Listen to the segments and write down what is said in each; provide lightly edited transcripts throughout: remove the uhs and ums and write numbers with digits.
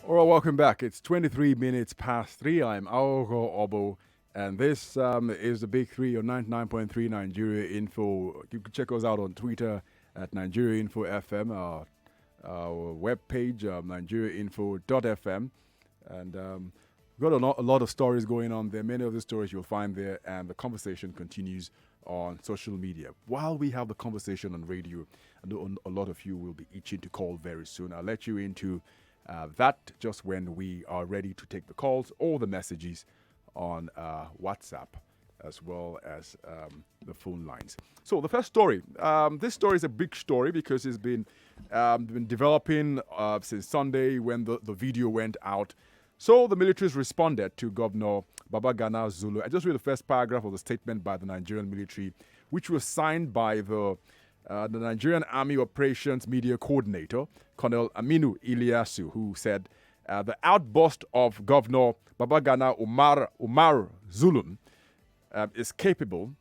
All right, welcome back. It's 23 minutes past 3. I'm Aghogho Oboh, and this is the Big 3 on 99.3 Nigeria Info. You can check us out on Twitter at Nigeria Info FM, our webpage, nigeriainfo.fm. And we've got a lot of stories going on there. Many of the stories you'll find there, and the conversation continues on social media. While we have the conversation on radio, I know a lot of you will be itching to call very soon. I'll let you into that just when we are ready to take the calls or the messages on WhatsApp as well as the phone lines. So the first story, this story is a big story because it's been developing since Sunday when the video went out. So the militaries responded to Governor Babagana Zulu. I just read the first paragraph of the statement by the Nigerian military, which was signed by the Nigerian Army Operations Media Coordinator, Colonel Aminu Iliasu, who said the outburst of Governor Babagana Umar Zulum is capable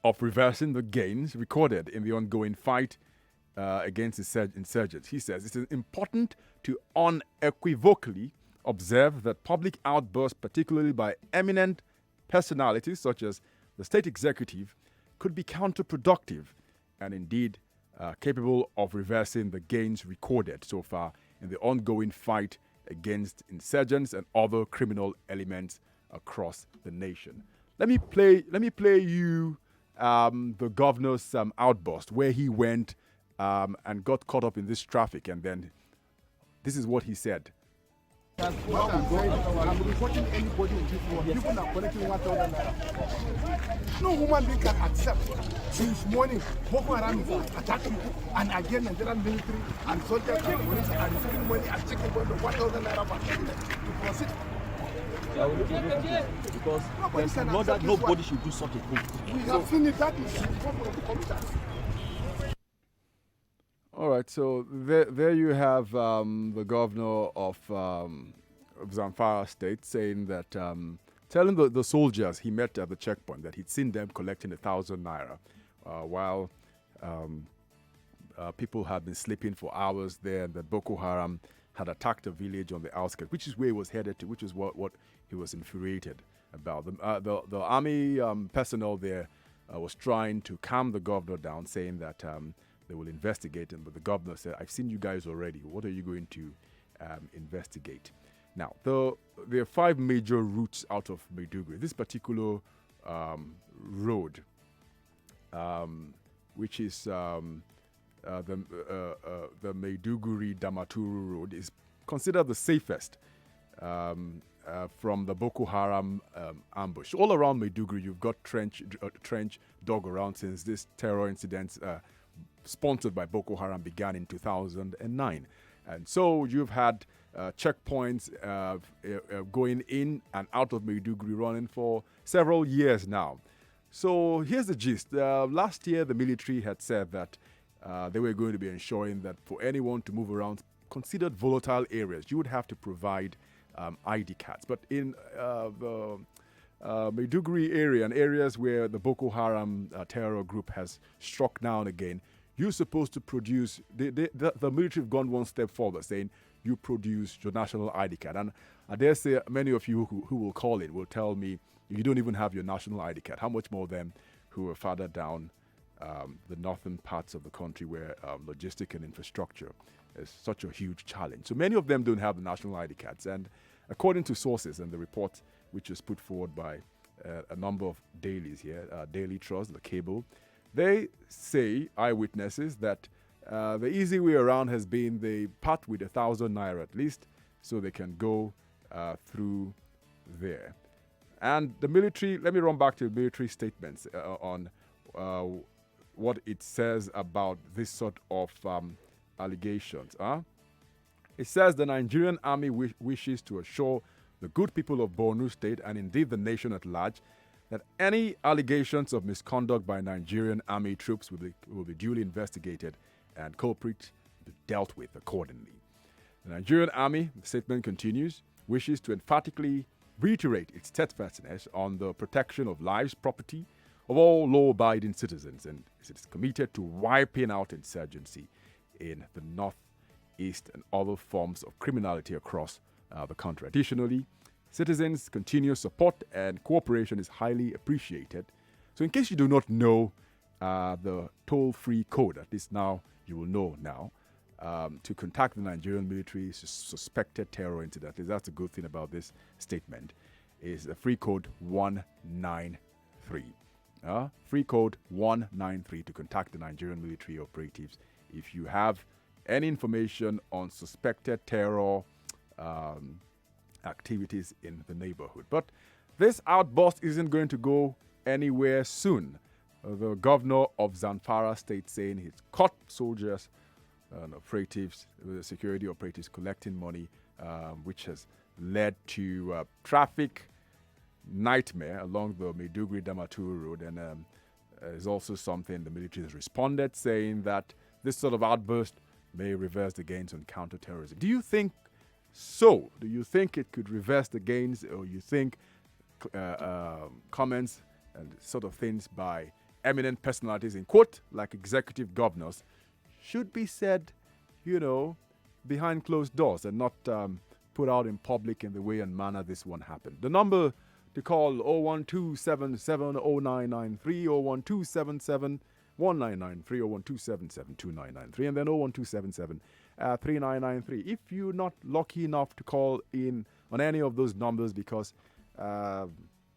of reversing the gains recorded in the ongoing fight against insurgents. He says it is important to unequivocally observe that public outbursts, particularly by eminent personalities such as the state executive, could be counterproductive and indeed capable of reversing the gains recorded so far in the ongoing fight against insurgents and other criminal elements across the nation. Let me play you the governor's outburst where he went and got caught up in this traffic, and then this is what he said. I'm reporting anybody in this world. People are collecting 1,000 naira. No human being can accept. Since morning, Boko Haram is attacking people, and again, Nigerian military and soldiers and police are receiving money and checking for the 1,000 naira per student to proceed. Because there's a law that nobody should do such a thing. We have seen it. That is the problem of the commuters. All right, so there you have the governor of Zamfara State saying that, telling the soldiers he met at the checkpoint that he'd seen them collecting 1,000 naira while people had been sleeping for hours there, and that Boko Haram had attacked a village on the outskirts, which is where he was headed to, which is what he was infuriated about. The army personnel there was trying to calm the governor down, saying that they will investigate him, but the governor said, I've seen you guys already. What are you going to investigate? Now, there are 5 major routes out of Maiduguri. This particular road, which is the Maiduguri Damaturu Road, is considered the safest from the Boko Haram ambush. All around Maiduguri, you've got trench dug around since this terror incident sponsored by Boko Haram began in 2009. And so you've had checkpoints going in and out of Maiduguri running for several years now. So here's the gist. Last year, the military had said that they were going to be ensuring that for anyone to move around considered volatile areas, you would have to provide ID cards. But in the Maiduguri area and areas where the Boko Haram terror group has struck now and again, you're supposed to produce, the military have gone one step further, saying you produce your national ID card. And I dare say many of you who will call in will tell me you don't even have your national ID card. How much more them who are farther down the northern parts of the country where logistic and infrastructure is such a huge challenge. So many of them don't have the national ID cards. And according to sources and the report, which was put forward by a number of dailies here, Daily Trust, The Cable, they say, eyewitnesses, that the easy way around has been they part with 1,000 naira at least so they can go through there. And the military, let me run back to the military statements on what it says about this sort of allegations. It says the Nigerian army wishes to assure the good people of Borno State and indeed the nation at large that any allegations of misconduct by Nigerian army troops will be duly investigated and culprits be dealt with accordingly. The Nigerian army, the statement continues, wishes to emphatically reiterate its steadfastness on the protection of lives, property of all law-abiding citizens, and is committed to wiping out insurgency in the East, and other forms of criminality across the country. Additionally, citizens' continuous support and cooperation is highly appreciated. So in case you do not know the toll-free code, at least now you will know now, to contact the Nigerian military suspected terror incident. That's a good thing about this statement, is the free code 193. Free code 193 to contact the Nigerian military operatives if you have any information on suspected terror activities in the neighborhood. But this outburst isn't going to go anywhere soon. The governor of Zamfara State saying he's caught soldiers and operatives, security operatives collecting money, which has led to traffic nightmare along the Maiduguri-Damaturu road. And is also something the military has responded, saying that this sort of outburst may reverse the gains on counterterrorism. Do you think so? Do you think it could reverse the gains, or you think comments and sort of things by eminent personalities, in quote, like executive governors, should be said, behind closed doors and not put out in public in the way and manner this one happened? The number to call 012770993, 012771993, 012772993, and then 012773993. If you're not lucky enough to call in on any of those numbers because the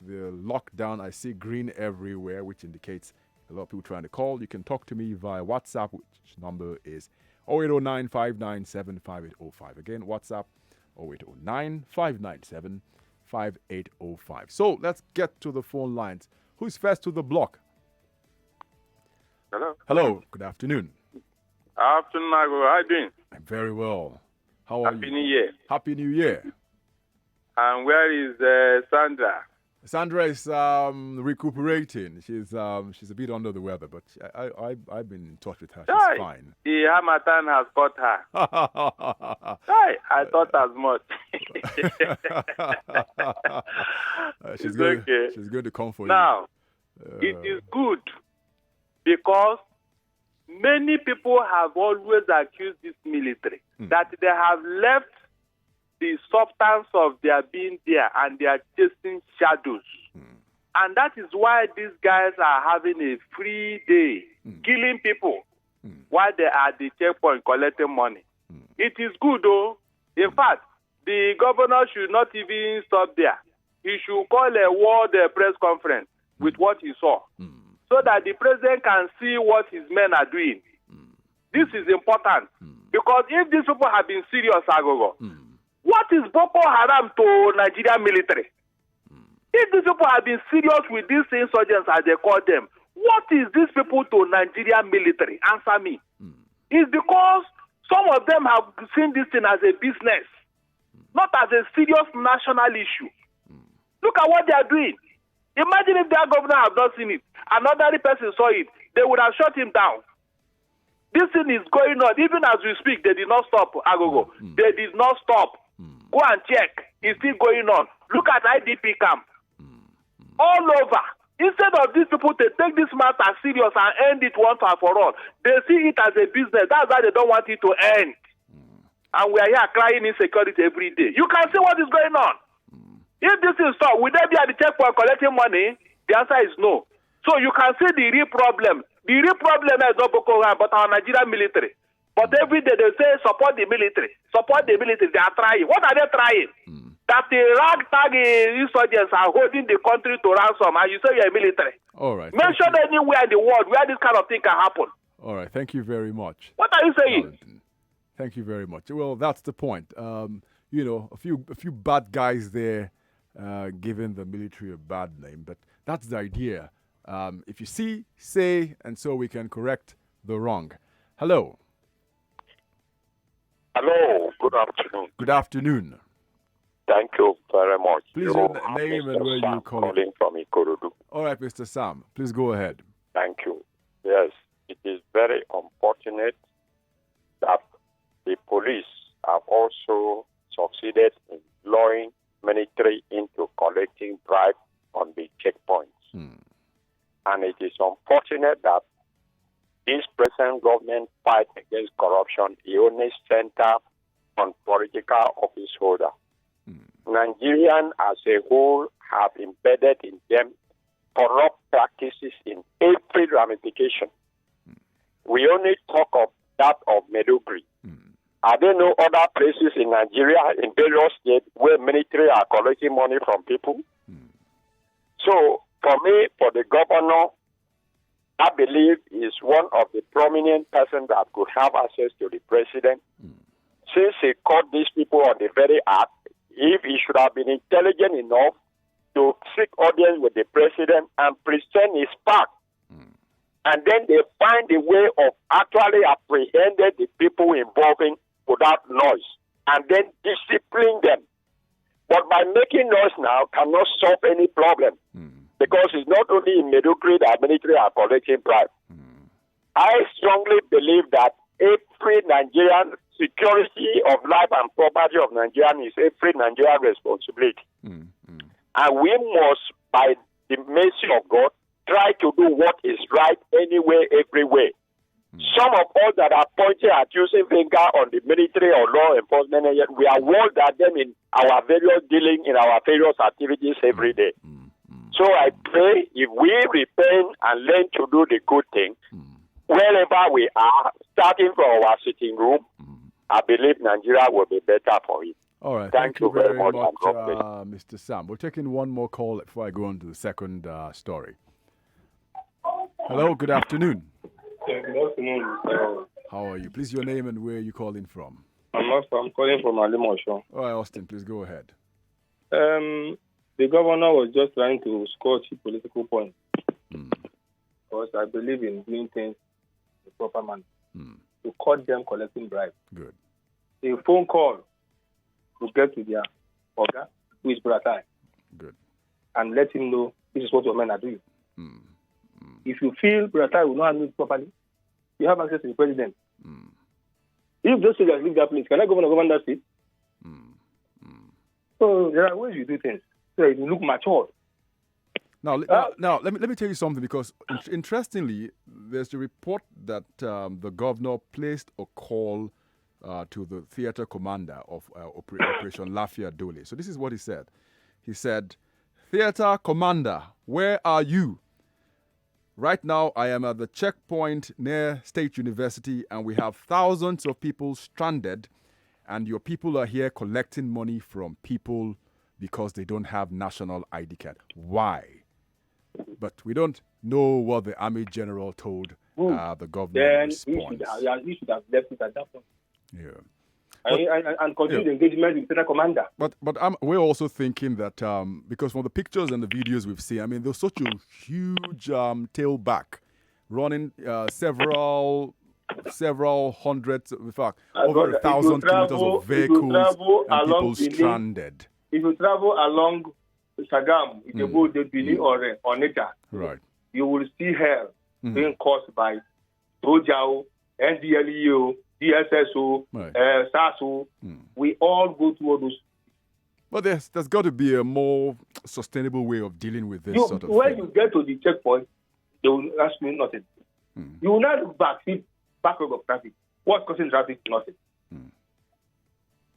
lockdown, I see green everywhere, which indicates a lot of people trying to call, you can talk to me via WhatsApp, which number is 0809-597-5805. Again, WhatsApp 0809-597-5805. So let's get to the phone lines. Who's first to the block? Hello. Hello. Good afternoon. Afternoon, Aghogho. How are you doing? I'm very well. How are you? Happy New Year. Happy New Year. And where is Sandra? Sandra is recuperating. She's a bit under the weather, but I've been in touch with her. She's fine. The Hamatan has got her. I thought as much. She's okay. going to come for now, you. it is good because many people have always accused this military that they have left the substance of their being there and they are chasing shadows. And that is why these guys are having a free day, killing people while they are at the checkpoint collecting money. It is good though. In fact, the governor should not even stop there. He should call a world press conference with what he saw so that the president can see what his men are doing. This is important because if these people have been serious, Aghogho, what is Boko Haram to Nigerian military? If these people have been serious with these insurgents, as they call them, what is these people to Nigerian military? Answer me. It's because some of them have seen this thing as a business, not as a serious national issue. Look at what they are doing. Imagine if their governor have not seen it, another person saw it, they would have shut him down. This thing is going on. Even as we speak, they did not stop, Aghogho. They did not stop. Go and check. It's still going on. Look at IDP camp. All over. Instead of these people to take this matter serious and end it once and for all, they see it as a business. That's why they don't want it to end. And we are here crying insecurity every day. You can see what is going on. If this is stop, will they be at the checkpoint collecting money? The answer is no. So you can see the real problem. The real problem is not Boko Haram, but our Nigerian military. But every day they say support the military. Support the military. They are trying. What are they trying? That the ragtag insurgents are holding the country to ransom, and you say you're a military. All right. Mention anywhere in the world where this kind of thing can happen. All right. Thank you very much. What are you saying? Darlington. Thank you very much. Well, that's the point. A few bad guys there giving the military a bad name, but that's the idea. If you see, say, and so we can correct the wrong. Hello. Hello. Good afternoon. Good afternoon. Thank you very much. Please your name and where you calling from Ikorodu. All right, Mr. Sam. Please go ahead. Thank you. Yes, it is very unfortunate that the police have also succeeded in luring military into collecting bribes on the checkpoints. And it is unfortunate that this present government fight against corruption, it only center on political office holder. Nigerians as a whole have embedded in them corrupt practices in every ramification. We only talk of that of Medugri. Are there no other places in Nigeria, in various states, where military are collecting money from people? So, for me, for the governor, I believe is one of the prominent persons that could have access to the president. Since he caught these people on the very act, if he should have been intelligent enough to seek audience with the president and present his fact, and then they find a way of actually apprehending the people involving without noise, and then discipline them. But by making noise now cannot solve any problem, because it's not only in Medugri that military are collecting bribe. I strongly believe that every Nigerian security of life and property of Nigerian is every Nigerian responsibility. And we must, by the mercy of God, try to do what is right anyway, everywhere. Some of us that are pointing at using finger on the military or law enforcement, we are warned at them in our various dealing, in our various activities every day. So I pray if we repent and learn to do the good thing, wherever we are, starting from our sitting room, I believe Nigeria will be better for it. All right. Thank you very much, Mr. Sam. We're taking one more call before I go on to the second story. Hello, good afternoon. Yeah, good afternoon. How are you? Please, your name and where are you calling from? I'm calling from Alimosho. All right, Austin, please go ahead. The governor was just trying to score cheap political points. Because I believe in doing things in the proper manner. To cut them collecting bribes. Good. A phone call to get to their organ, who is Bratai. Good. And let him know this is what your men are doing. If you feel Bratai will not handle it properly, you have access to the president. If those soldiers leave that place, can I govern that state? So there are ways you do things. So it will look matured. Now, let me tell you something, because interestingly, there's a report that the governor placed a call to the theater commander of Operation Lafia Dole. So this is what he said. He said, "Theater commander, where are you? Right now, I am at the checkpoint near State University, and we have thousands of people stranded, and your people are here collecting money from people because they don't have national ID card. Why?" But we don't know what the Army General told the governor. Then he should have left it at that point. Yeah. And continue the engagement with the commander. But we're also thinking that because from the pictures and the videos we've seen, I mean, there's such a huge tailback running several hundreds, in fact, over 1,000 kilometers of vehicles and people stranded. If you travel along Sagam, if you go to Benin or Onitsha, right, you will see hell being caused by Tojao, NDLEO, DSSO, SASO. We all go through all those. But there's got to be a more sustainable way of dealing with this sort of when thing. you get to the checkpoint, they will ask you nothing. You will not look back, see backlog of traffic. What's causing traffic? Nothing.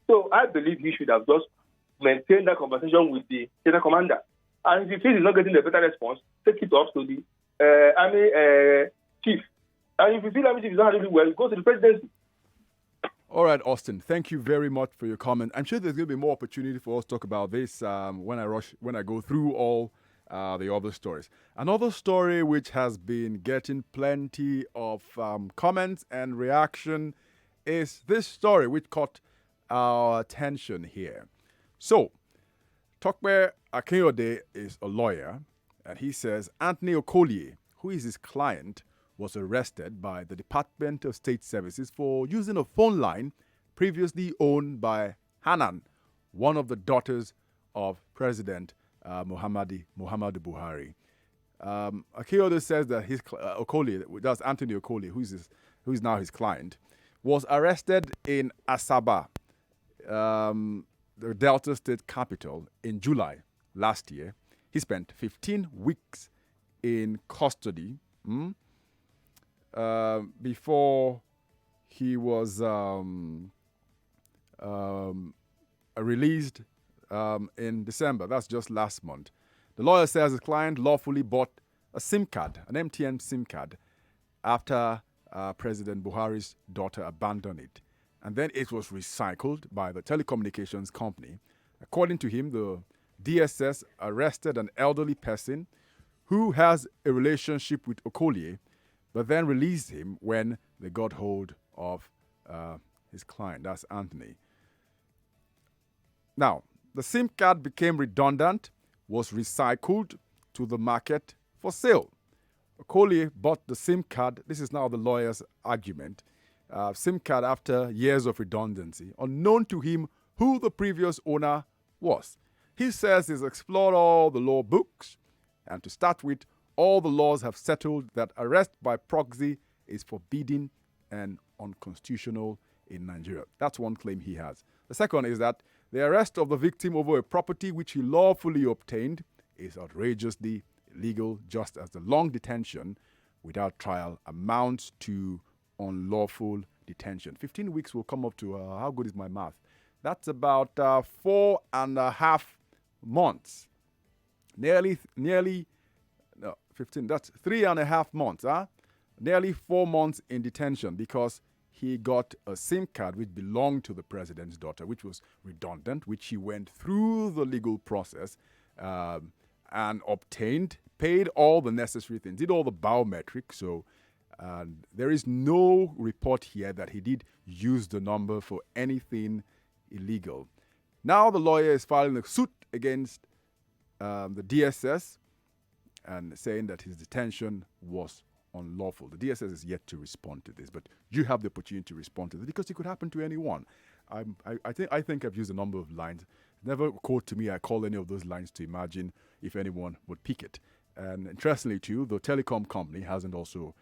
So I believe he should have just maintained that conversation with the theater commander. And if he feels he's not getting a better response, take it off to the Army chief. And if you feel Army chief is not handling well, go to the presidency. All right, Austin, thank you very much for your comment. I'm sure there's going to be more opportunity for us to talk about this when I go through all the other stories. Another story which has been getting plenty of comments and reaction is this story which caught our attention here. So, Tokwe Akeode is a lawyer, and he says Anthony Okolie, who is his client, was arrested by the Department of State Services for using a phone line previously owned by Hanan, one of the daughters of President Muhammadu Buhari. Akeode says that his Okolie, that's Anthony Okolie, who is now his client, was arrested in Asaba, the Delta State capital, in July last year. He spent 15 weeks in custody. before he was released in December. That's just last month. The lawyer says his client lawfully bought a SIM card, an MTN SIM card, after President Buhari's daughter abandoned it. And then it was recycled by the telecommunications company. According to him, the DSS arrested an elderly person who has a relationship with Okolie, but then released him when they got hold of his client. That's Anthony. Now, the SIM card became redundant, was recycled to the market for sale. Okolie bought the SIM card. This is now the lawyer's argument. SIM card after years of redundancy, unknown to him who the previous owner was. He says he's explored all the law books, and to start with, all the laws have settled that arrest by proxy is forbidden and unconstitutional in Nigeria. That's one claim he has. The second is that the arrest of the victim over a property which he lawfully obtained is outrageously illegal, just as the long detention without trial amounts to unlawful detention. 15 weeks will come up to, how good is my math? That's about 4.5 months. Nearly, 15, that's 3.5 months, Nearly 4 months in detention because he got a SIM card which belonged to the president's daughter, which was redundant, which he went through the legal process and obtained, paid all the necessary things, did all the biometrics. So there is no report here that he did use the number for anything illegal. Now the lawyer is filing a suit against the DSS and saying that his detention was unlawful. The DSS is yet to respond to this, but you have the opportunity to respond to this because it could happen to anyone. I think I've used a number of lines. It never occurred to me I call any of those lines to imagine if anyone would pick it. And interestingly too, the telecom company hasn't also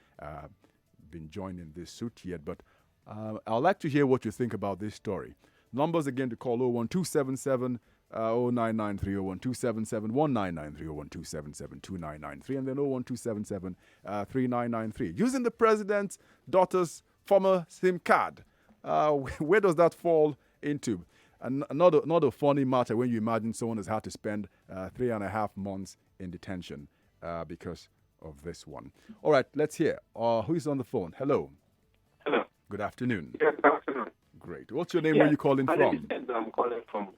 been joined in this suit yet, but I'd like to hear what you think about this story. Numbers again to call 01277 0993 01277 1993 01277 2993 and then 01277 3993. Using the president's daughter's former SIM card, where does that fall into? And not a funny matter when you imagine someone has had to spend 3.5 months in detention because of this one. All right, let's hear. Who is on the phone? Hello. Hello. Good afternoon. Yes, good afternoon. Great. What's your name? Where are you calling My from? name is Enzo. I'm calling from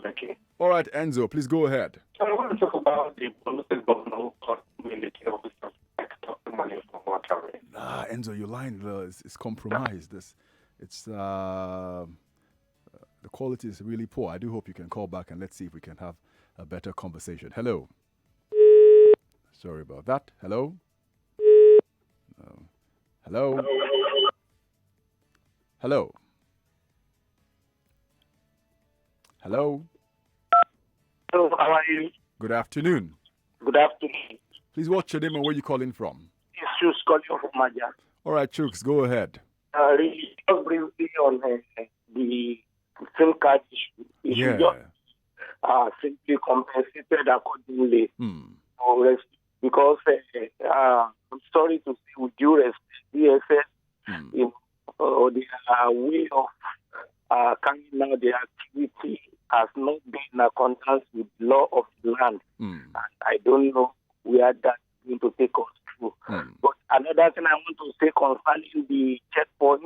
Lekki. All right, Enzo, please go ahead. So I want to talk about the police governor who caught military officers extorting money from waterway. Enzo, your line is compromised. The quality is really poor. I do hope you can call back and let's see if we can have a better conversation. Hello. Sorry about that. Hello. Hello. Hello. Hello. Hello, how are you? Good afternoon. Good afternoon. Please, what's your name and where you calling from? It's Chus calling from Maja. All right, Chooks, go ahead. Really, just briefly on the SIM card issue. It should just simply compensated accordingly. Because I'm sorry to say, with due respect, DSS, their way of carrying out their activity has not been in accordance with the law of the land. And I don't know where that's going to take us through. But another thing I want to say concerning the checkpoint,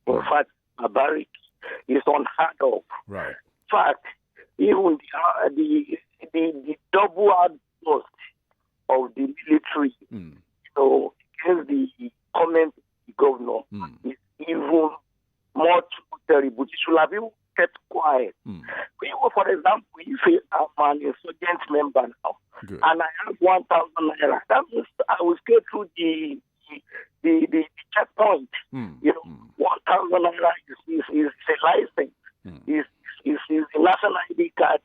in fact, barrack is unheard of. Right. In fact, even the double outburst of the military, against the comment of the governor is even more terrible. It should have been kept quiet. For example, if I'm an insurgent member now, and I have 1,000 naira, that means I will go through the checkpoint. 1,000 naira is a license. Is a national ID card.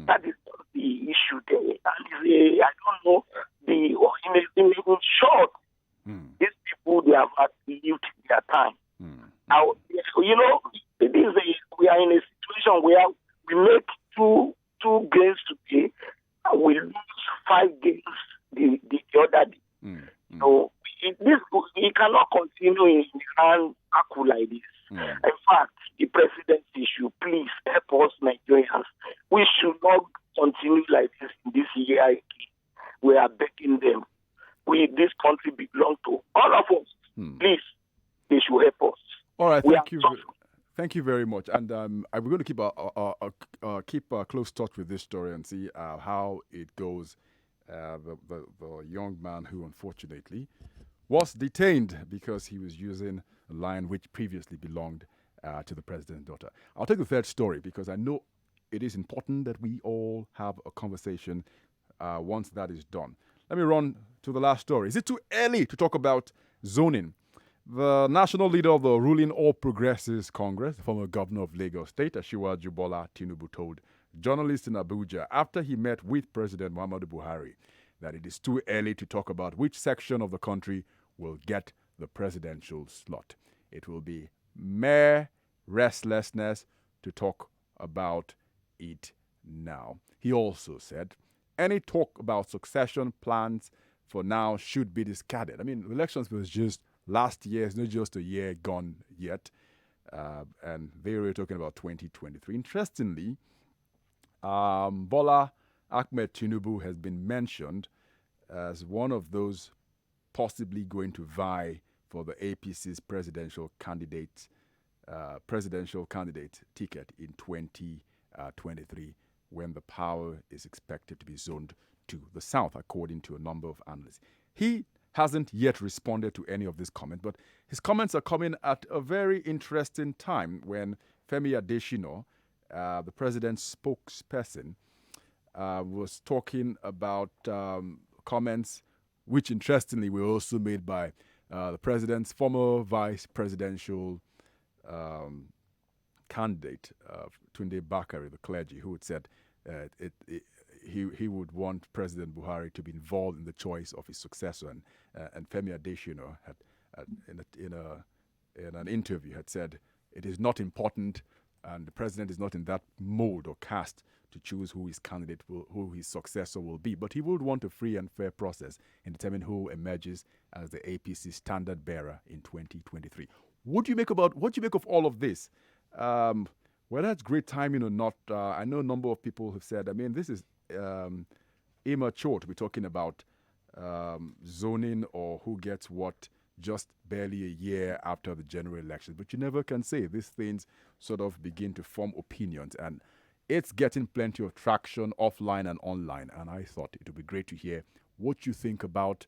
That is the issue there. And I don't know, in short, these people, they have lived their time. Now, we are in a situation where we make two games today, and we lose 5 games the other day. So it continuing in Iran Aku like this. In fact, the presidency should please help us Nigerians. We should not continue like this in this year. We are begging them. This country belongs to all of us. Please, they should help us. All right, thank you very much. And we're going to keep a close touch with this story and see how it goes. The young man who unfortunately was detained because he was using a line which previously belonged to the president's daughter. I'll take the third story because I know it is important that we all have a conversation once that is done. Let me run to the last story. Is it too early to talk about zoning? The national leader of the ruling All Progressives Congress, the former governor of Lagos State, Asiwaju Bola Tinubu, told journalists in Abuja after he met with President Muhammadu Buhari that it is too early to talk about which section of the country will get the presidential slot. It will be mere restlessness to talk about it now. He also said any talk about succession plans for now should be discarded. I mean, elections was just last year. It's not just a year gone yet. And they were talking about 2023. Interestingly, Bola Ahmed Tinubu has been mentioned as one of those possibly going to vie for the APC's presidential candidate ticket in 2023 when the power is expected to be zoned to the south, according to a number of analysts. He hasn't yet responded to any of these comments, but his comments are coming at a very interesting time when Femi Adesina, the president's spokesperson, was talking about comments which, interestingly, were also made by the president's former vice presidential candidate, Tunde Bakari, the clergy, who had said he would want President Buhari to be involved in the choice of his successor. And Femi Adesina had, in an interview, had said it is not important, and the president is not in that mode or cast to choose who his successor will be. But he would want a free and fair process in determining who emerges as the APC standard bearer in 2023. What do you make of all of this? Whether it's great timing or not, I know a number of people have said, I mean, this is immature to be talking about zoning or who gets what just barely a year after the general election. But you never can say. These things sort of begin to form opinions, and it's getting plenty of traction offline and online. And I thought it would be great to hear what you think about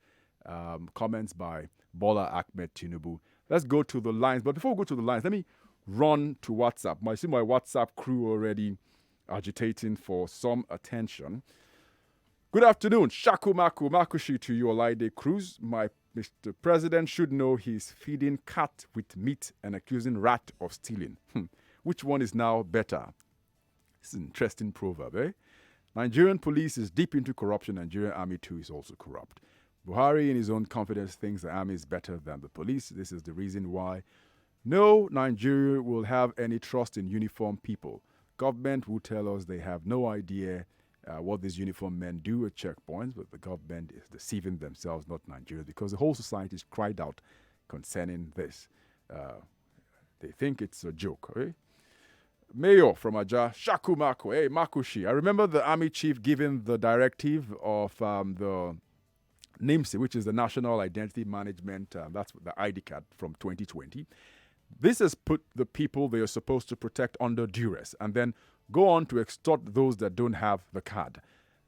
comments by Bola Ahmed Tinubu. Let's go to the lines. But before we go to the lines, let me run to WhatsApp. I see my WhatsApp crew already agitating for some attention. Good afternoon. Shaku Maku Makushi to you, Olaide Cruz. My Mr. President should know he's feeding cat with meat and accusing rat of stealing. Which one is now better? It's an interesting proverb, eh? Nigerian police is deep into corruption. Nigerian army too is also corrupt. Buhari, in his own confidence, thinks the army is better than the police. This is the reason why no Nigeria will have any trust in uniformed people. Government will tell us they have no idea what these uniformed men do at checkpoints, but the government is deceiving themselves, not Nigeria, because the whole society is cried out concerning this. They think it's a joke, eh? Mayor from Aja, Shaku Mako, hey, Makushi. I remember the army chief giving the directive of the NIMSI, which is the National Identity Management, that's the ID card from 2020. This has put the people they are supposed to protect under duress and then go on to extort those that don't have the card.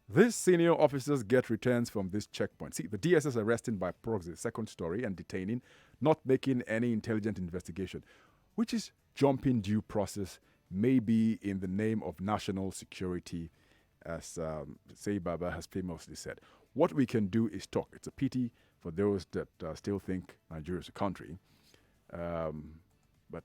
These senior officers get returns from this checkpoint. See, the DSS arresting by proxy, second story, and detaining, not making any intelligent investigation, which is jumping due process, maybe in the name of national security, as Say Baba has famously said. What we can do is talk. It's a pity for those that still think Nigeria is a country. But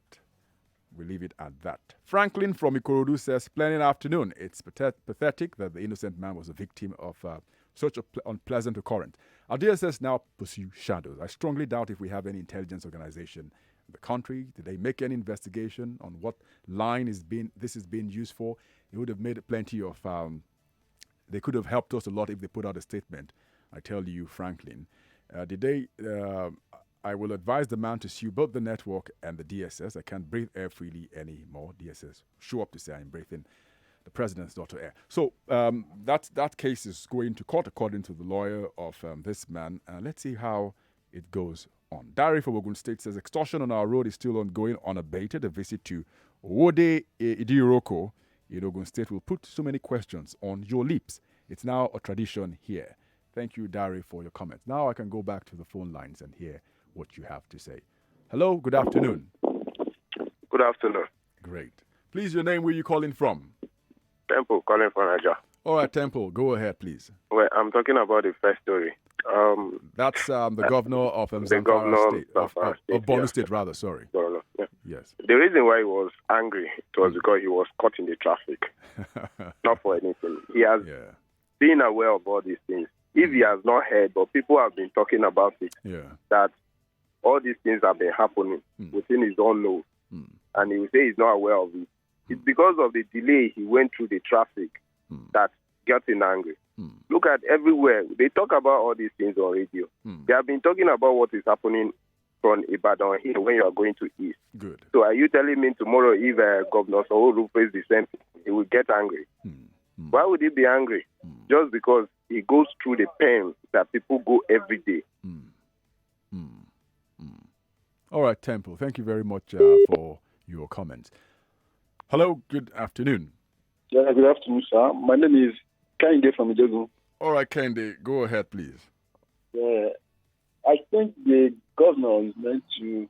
we leave it at that. Franklin from Ikorodu says, splendid afternoon. It's pathetic that the innocent man was a victim of such an unpleasant occurrence. Our DSS now pursue shadows. I strongly doubt if we have any intelligence organization in the country. Did they make any investigation on what line this is being used for? It would have made plenty of... they could have helped us a lot if they put out a statement. I tell you, Franklin. Did they... I will advise the man to sue both the network and the DSS. I can't breathe air freely anymore. DSS show up to say I'm breathing the president's daughter air. So that case is going to court according to the lawyer of this man. Let's see how it goes on. Diary from Ogun State says extortion on our road is still ongoing unabated. A visit to Oboh Idiroko in Ogun State will put so many questions on your lips. It's now a tradition here. Thank you, Dari, for your comments. Now I can go back to the phone lines and hear what you have to say. Hello, good afternoon. Good afternoon. Great. Please, your name, where you calling from? Temple, calling from Nigeria. All right, Temple, go ahead, please. Well, I'm talking about the first story. That's the governor of Governor of Oboh State, rather, sorry. Governor, yeah. Yes. The reason why he was angry was because he was caught in the traffic. Not for anything. He has been aware of all these things. If he has not heard, but people have been talking about it, that all these things have been happening within his own nose, and he will say he's not aware of it. It's because of the delay he went through the traffic that got him angry. Look at everywhere. They talk about all these things on radio. They have been talking about what is happening from Ibadan here when you are going to East. Good. So are you telling me tomorrow if Governor Sowolu face the same thing, he will get angry? Why would he be angry? Just because he goes through the pain that people go every day. All right, Temple, thank you very much for your comments. Hello, good afternoon. Yeah, good afternoon, sir. My name is Kende from Aghogho. All right, Kende, go ahead, please. Yeah, I think the governor is meant to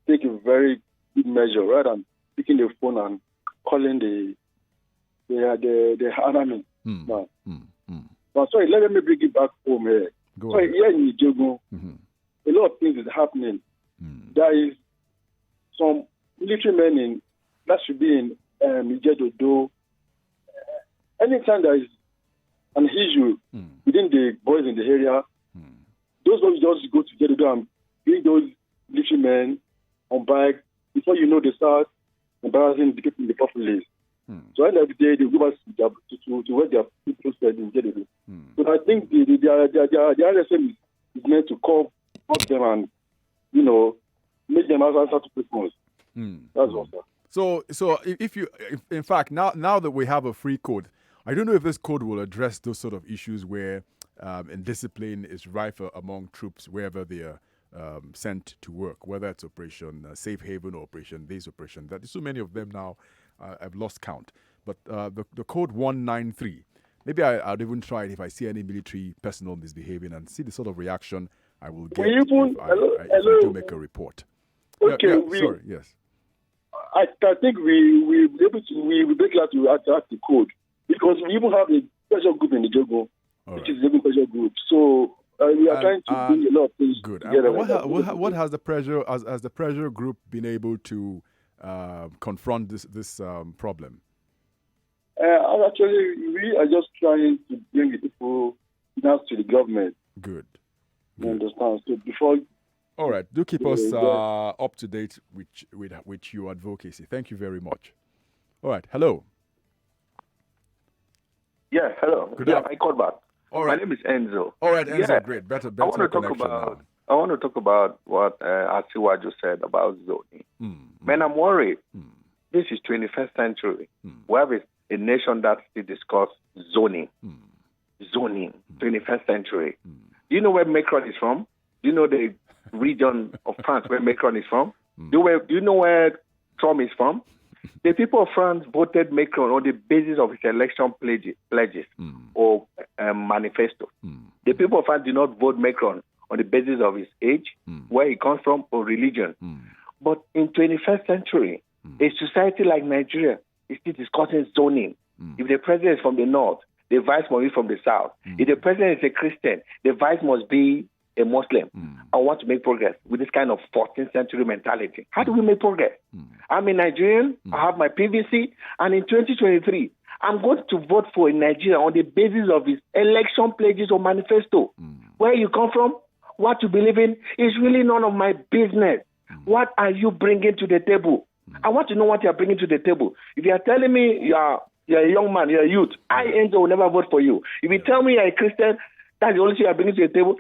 take a very good measure rather than picking the phone and calling the army. But sorry, let me bring it back home here. Here in Aghogho, a lot of things is happening. There is some military men that should be in Ijedodo. Anytime there is an issue within the boys in the area, those boys just go to Ijedodo and bring those military men on bike. Before you know, they start embarrassing the people in the populace. So at the end of the day, they go back to where their people said in Ijedodo. So I think the RSM is meant to call them and, make them answer to questions. That's all, sir. So if in fact, now that we have a free code, I don't know if this code will address those sort of issues where indiscipline is rife among troops wherever they are sent to work, whether it's Operation Safe Haven or Operation This Operation. There's so many of them now, I've lost count. But the code 193, maybe I'd even try it if I see any military personnel misbehaving and see the sort of reaction I will get if I do make a report. Okay, sorry, yes. I think we will be able to, we will be glad to adapt the code because we even have a pressure group in the Aghogho, which is a pressure group. So we are trying to bring a lot of things together. What has the pressure, has the pressure group been able to confront this problem? Actually, we are just trying to bring the people now to the government. Good. You understand? So before. All right. Do keep us up to date with your advocacy. Thank you very much. All right. Hello. Yeah, hello. I called back. All right. My name is Enzo. All right, Enzo. Yeah. Great. Better I want to talk about what Asiwaju said about zoning. Man, I'm worried. This is 21st century. We have a nation that still discuss zoning. Zoning. 21st century. Do you know where Macron is from? Do you know the region of France where Macron is from? Do you know where Trump is from? The people of France voted Macron on the basis of his election pledges or manifesto. The people of France did not vote Macron on the basis of his age, where he comes from, or religion. But in 21st century, a society like Nigeria is still discussing zoning. If the president is from the north, the vice must be from the south. If the president is a Christian, the vice must be a Muslim. I want to make progress with this kind of 14th century mentality. How do we make progress? I'm a Nigerian. I have my PVC. And in 2023, I'm going to vote for in Nigeria on the basis of his election pledges or manifesto. Where you come from, what you believe in, is really none of my business. What are you bringing to the table? I want to know what you're bringing to the table. If you're telling me you're a young man, you're a youth, I, Enzo, will never vote for you. If you tell me you're a Christian, that's the only thing you're bringing to the table,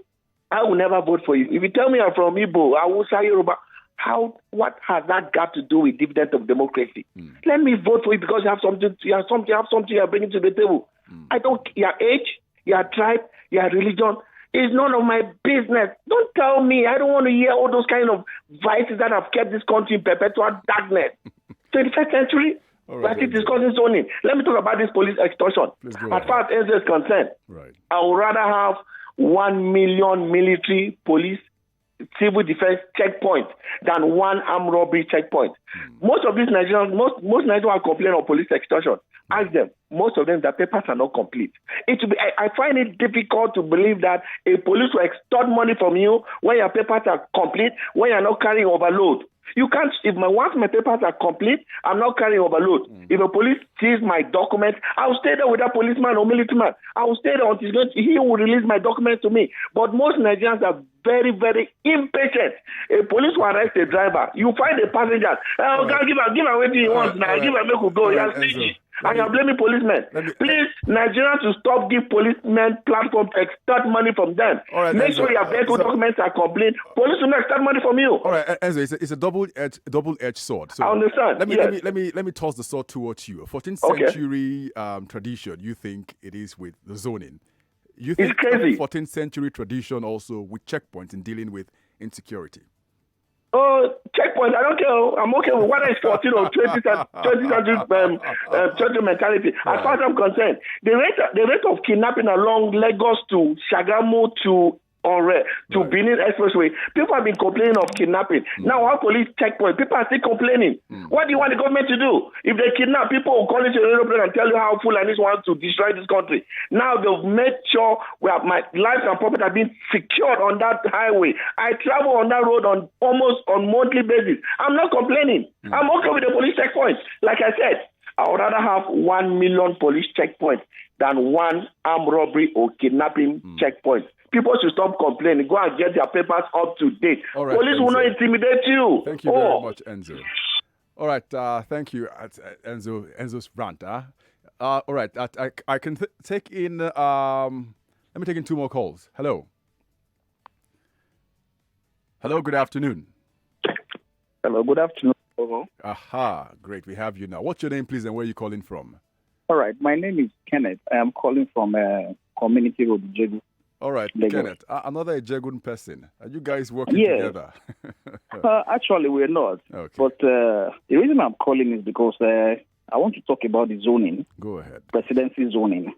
I will never vote for you. If you tell me I'm from Igbo, I will say Yoruba. What has that got to do with dividend of democracy? Let me vote for you because you have something you are bringing to the table. I don't, your age, your tribe, your religion is none of my business. Don't tell me. I don't want to hear all those kind of vices that have kept this country in perpetual darkness. 21st century, we're still discussing zoning. Let me talk about this police extortion. As far as Enzo is concerned, I would rather have 1 million military police civil defense checkpoint than one armed robbery checkpoint. Most of these Nigerians, most Nigerians are complaining of police extortion. Ask them. Most of them, their papers are not complete. I find it difficult to believe that a police will extort money from you when your papers are complete, when you're not carrying overload. You can't, once my papers are complete, I'm not carrying overload. If a police sees my documents, I'll stay there with that policeman or military man. I will stay there until he will release my documents to me. But most Nigerians are very, very impatient. A police will arrest a driver. You find a passenger. Give away what he wants now. Give away who go. And you're blaming policemen. Please, Nigerians to stop give policemen platform to extort money from them. Make sure your vehicle documents are complete. Police will not extort money from you. All right, Enzo, it's a double-edged sword. So I understand. Let me toss the sword towards you. 14th century tradition. You think it is with the zoning? You think it's crazy. 14th century tradition also with checkpoints in dealing with insecurity? Oh, checkpoint, I don't care. I'm okay with whether it's 14 or 20 century mentality. As far as I'm concerned, the rate of kidnapping along Lagos to Shagamu to Benin Expressway, people have been complaining of kidnapping. Now, our police checkpoint, people are still complaining. What do you want the government to do? If they kidnap people, will call into the aeroplane and tell you how Fulanis want to destroy this country. Now, they've made sure my life and property have been secured on that highway. I travel on that road almost on monthly basis. I'm not complaining. I'm okay with the police checkpoint. Like I said, I would rather have 1 million police checkpoints than one armed robbery or kidnapping checkpoint. People should stop complaining. Go and get their papers up to date. Right, police Enzo. will not intimidate you. Thank you very much, Enzo. All right, thank you, Enzo's rant. All right, I can take in. Let me take in 2 more calls. Hello. Hello. Good afternoon. Hello. Good afternoon. Aha, great. We have you now. What's your name, please, and where are you calling from? All right. My name is Kenneth. I am calling from Community Road, Jeju. All right, Lagos. Kenneth, another Ejegun person. Are you guys working together? Actually, we're not. Okay. But the reason I'm calling is because I want to talk about the zoning. Go ahead. Presidency zoning.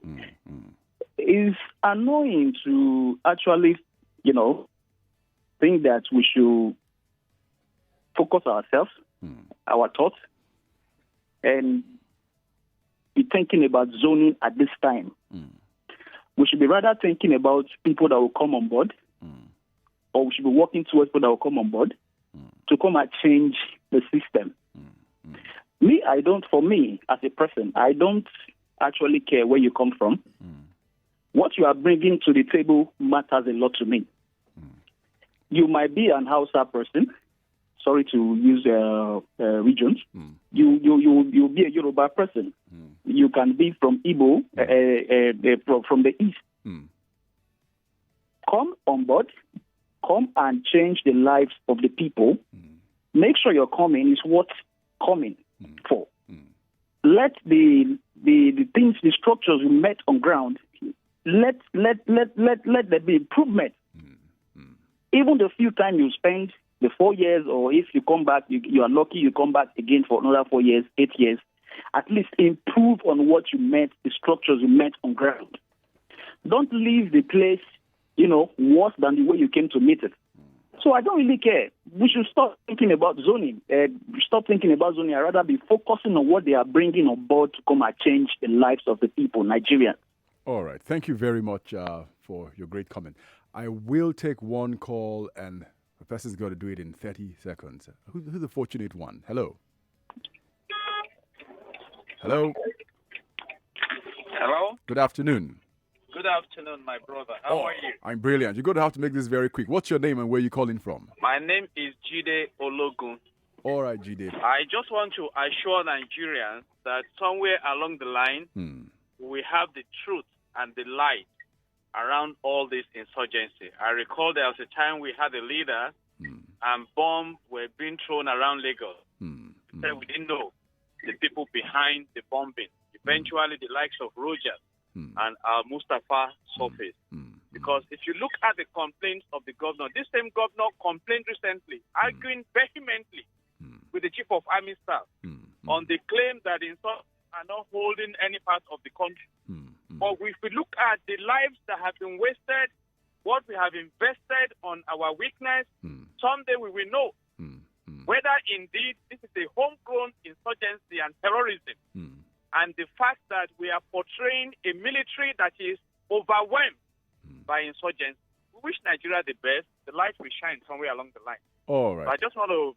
It's annoying to actually, think that we should focus ourselves, our thoughts, and be thinking about zoning at this time. We should be rather thinking about people that will come on board, or we should be working towards people that will come on board to come and change the system. For me, as a person, I don't actually care where you come from. What you are bringing to the table matters a lot to me. You might be an Hausa person, sorry to use regions. You'll be a Yoruba person. You can be from Igbo, from the east. Come on board, come and change the lives of the people. Make sure your coming is worth coming for. Let the things, the structures you met on ground, let there be improvement. Even the few time you spend, the 4 years, or if you come back, you are lucky, you come back again for another 4 years, 8 years, at least improve on what you met, the structures you met on ground. Don't leave the place, worse than the way you came to meet it. So I don't really care. We should stop thinking about zoning. I'd rather be focusing on what they are bringing on board to come and change the lives of the people, Nigerians. All right. Thank you very much for your great comment. I will take one call, and the person's got to do it in 30 seconds. Who's the fortunate one? Hello. Hello. Hello. Good afternoon. Good afternoon, my brother. How are you? I'm brilliant. You're going to have to make this very quick. What's your name and where are you calling from? My name is Jide Ologun. All right, Jide. I just want to assure Nigerians that somewhere along the line, we have the truth and the light around all this insurgency. I recall there was a time we had a leader and bombs were being thrown around Lagos. So we didn't know the people behind the bombing. Eventually, the likes of Rogers and Mustafa surfaced. Because if you look at the complaints of the governor, this same governor complained recently, arguing vehemently with the chief of army staff on the claim that insurgents are not holding any part of the country. But if we look at the lives that have been wasted, what we have invested on our weakness, someday we will know whether indeed this is a homegrown insurgency and terrorism, and the fact that we are portraying a military that is overwhelmed by insurgents. We wish Nigeria the best. The light will shine somewhere along the line. All right. So I just want to,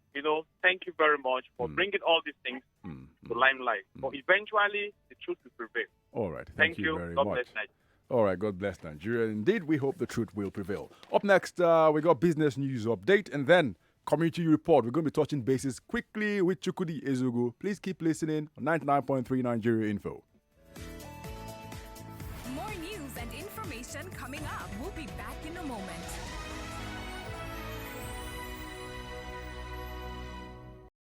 thank you very much for bringing all these things to limelight. But eventually, the truth will prevail. All right. Thank you very God much. bless Nigeria. All right. God bless Nigeria. Indeed, we hope the truth will prevail. Up next, we got business news update and then community report. We're going to be touching bases quickly with Chukwudi Ezekwesili. Please keep listening on 99.3 Nigeria Info. More news and information coming up. We'll be back in a moment.